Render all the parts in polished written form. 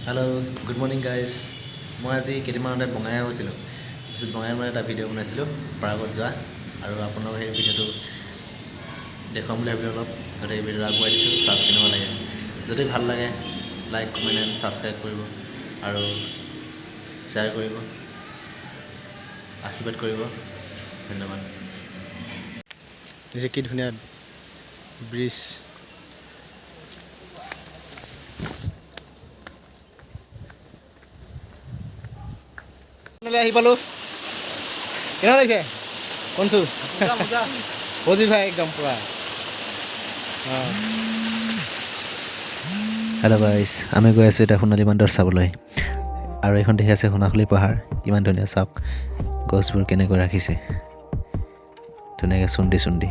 Hello' good morning guys মই আজি কেইদিনমানতে বঙাইগাঁও গৈছিলোঁ বঙাইগাঁৱত মই এটা ভিডিঅ' বনাইছিলোঁ পাৰ্কত যোৱা আৰু আপোনালোকক সেই ভিডিঅ'টো দেখুৱাম বুলি ভাবিলোঁ অলপ গতিকে ভিডিঅ'টো আগুৱাই দিছোঁ চাওক কেনেকুৱা লাগে যদি ভাল লাগে লাইক কমেণ্ট এণ্ড ছাবস্ক্ৰাইব কৰিব আৰু শ্বেয়াৰ কৰিব আশীৰ্বাদ কৰিব ধন্যবাদ কি ধুনীয়া ব্ৰিজ আহি পালোঁ কেনে লাগিছে কনচু বজি ভাই একদম পুৰা হেল্ল' গাইছ আমি গৈ আছোঁ এতিয়া সোণালী বান্দৰ চাবলৈ আৰু এইখন দেখি আছে সোণাখুলি পাহাৰ কিমান ধুনীয়া চাওক গছবোৰ কেনেকৈ ৰাখিছে ধুনীয়াকৈ চুন্দি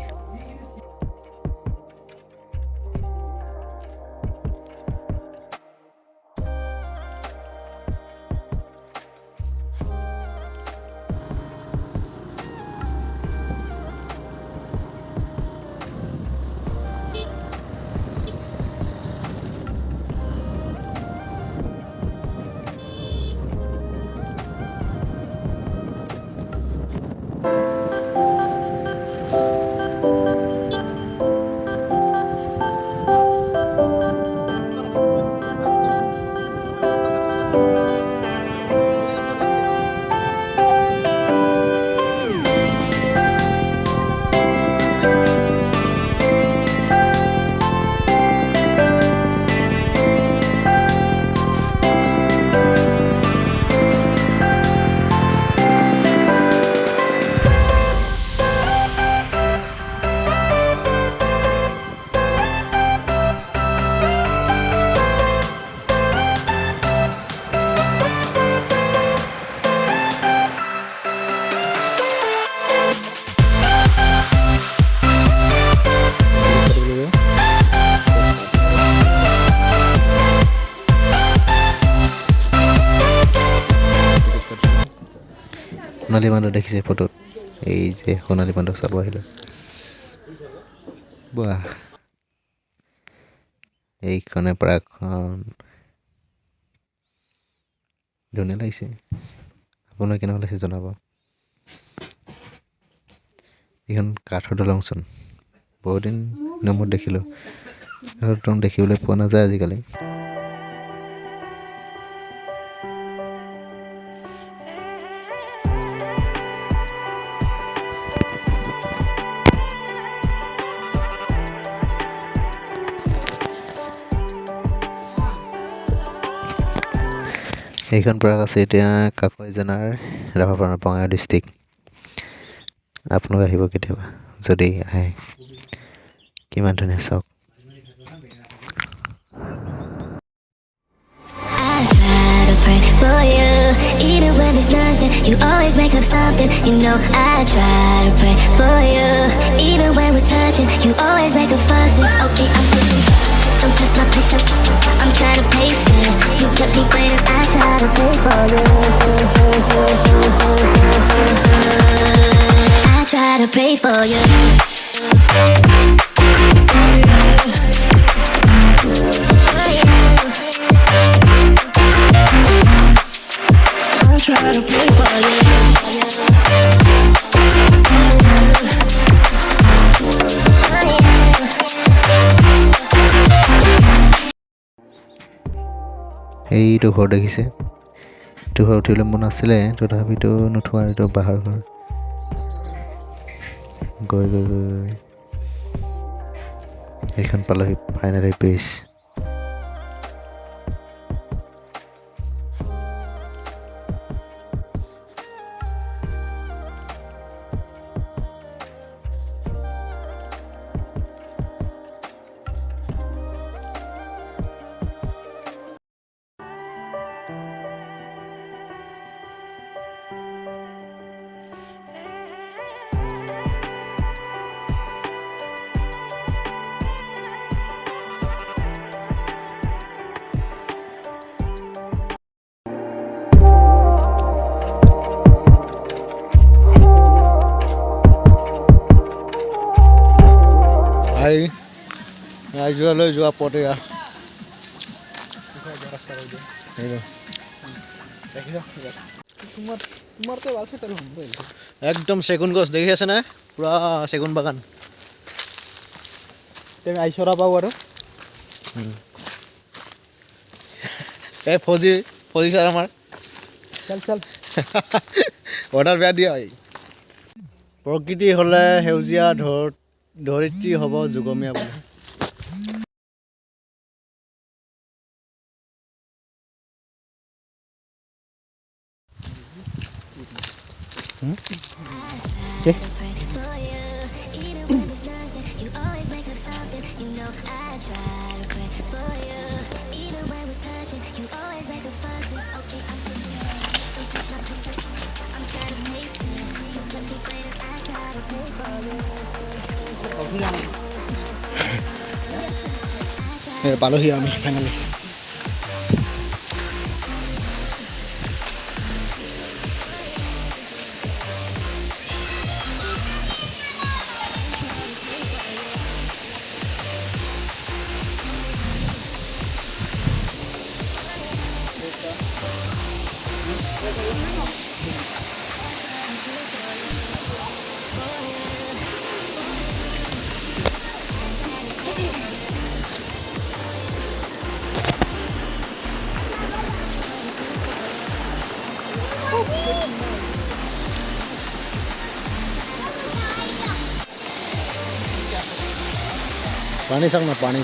সোণালী বান্দৰ দেখিছে ফটোত এই যে সোণালী বান্দৰক চাব আহিলোঁ বাহ এইখনে পাৰ্কখন ধুনীয়া লাগিছে আপোনাৰ কেনেকুৱা লাগিছে জনাব এইখন কাঠৰ দলংচোন বহুত দিন মূৰত দেখিলোঁ কাঠৰ দলং দেখিবলৈ পোৱা নাযায় আজিকালি এইখন পাৰ্ক আছে এতিয়া কাকৈজানাৰ ৰাভাপাৰা বঙাইগাঁও ডিষ্ট্ৰিক্ট আপোনালোক আহিব কেতিয়াবা যদি আহে কিমান ধুনীয়া চাওক Even when there's nothing, you always make up something. You know I try to pray for you. Even when we're touching, you always make a fuss. Okay, I'm pushing, don't test my patience. I'm trying to pace it. You kept me waiting. I try to pray for you. I try to pray for you. Try to play for you. এইটো ঘৰ দেখিছে এইটো ঘৰ উঠিবলৈ মন আছিলে তথাপিতো নুঠোৱা এইটো বাঁহৰ ঘৰ গৈ এইখন পালেহি ফাইনেলি ব্ৰিজ যোৱালৈ যোৱা পথ এয়া একদম চেগুন গছ দেখি আছে না পুৰা চেগুন বাগান তুমি আইছৰা পাব আৰু এই ফৌজি ছাৰ আমাৰ চল অৰ্ডাৰ বেয়া দিয়া প্ৰকৃতি হ'লে সেউজীয়া ধৰিত্ৰী হ'ব যুগমীয়া বুলি পালোহি আমি ফাইনেলি পানী চাওক না পানী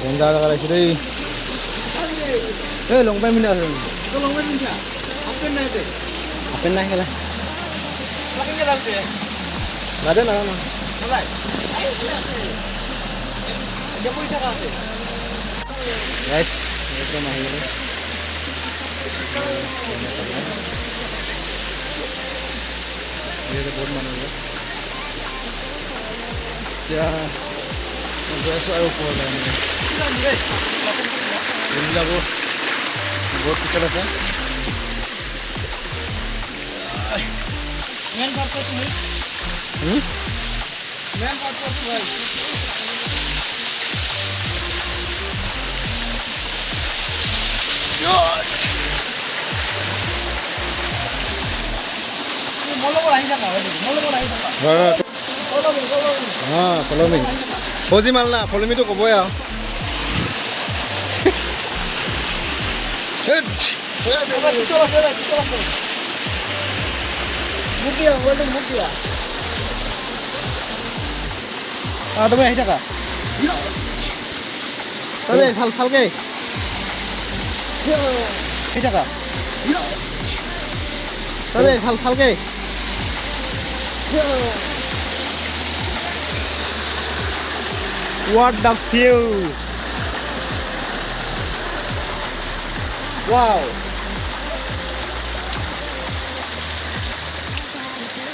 গঞ্জা লগাইছোঁ দেই এই লং পেণ্ট পিন্ধা আছে হাফ পেণ্ট নাই খেলা নাজানো গাইছ একদম আহি গ'লে বহুত মানুহ এতিয়া গৈ আছোঁ আৰু ওপৰলৈ এইবিলাকো বহুত পিছত আছে ফলমি ফৌজি মাল না ফলমিটো ক'বই আৰু তুমি আহি থাকা ভালকে আহি থাকা ভালকে What the view! Wow!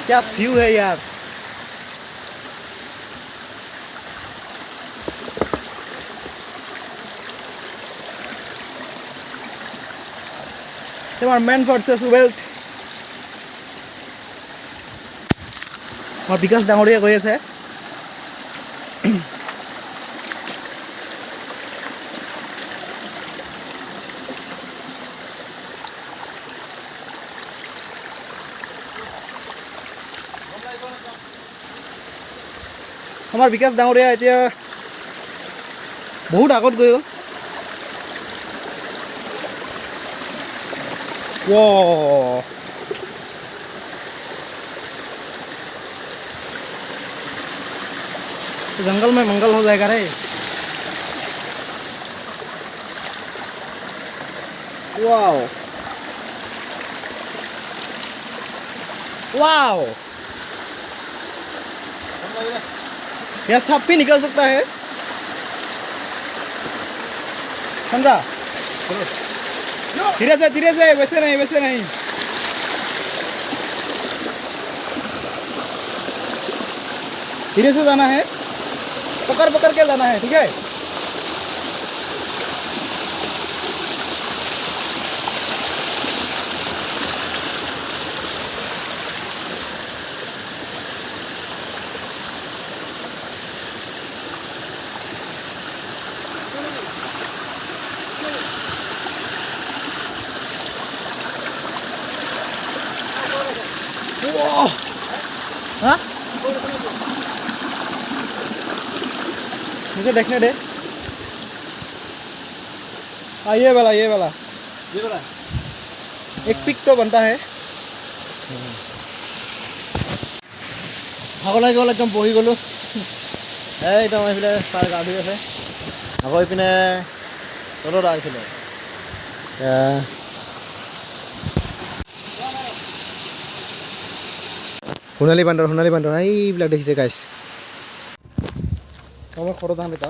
क्या व्यू है यार तुम्हारा मैन वर्सेस वेल्थ और বিকাশ ডাঙৰীয়া গৈ আছে আমাৰ বিকাশ ডাঙৰীয়া এতিয়া বহুত আগত গৈ গ'ল जंगल में मंगल हो जाएगा रे वाओ वाओ यहाँ सांप भी निकल सकता है समझा धीरे से वैसे नहीं धीरे से जाना है पकड़ के जाना है ठीक है मुझे देखने दे ये वाला एक पिक तो बनता है ভাগৰ লাগি গ'ল একদম বহি গ'লোঁ একদম এইফালে ছাৰ গা ধুই আছে আকৌ এইপিনে তলত আহিছিলে সোণালী বান্দৰ এইবিলাক দেখিছে গাইছ আমাৰ ঘৰত যাম এটা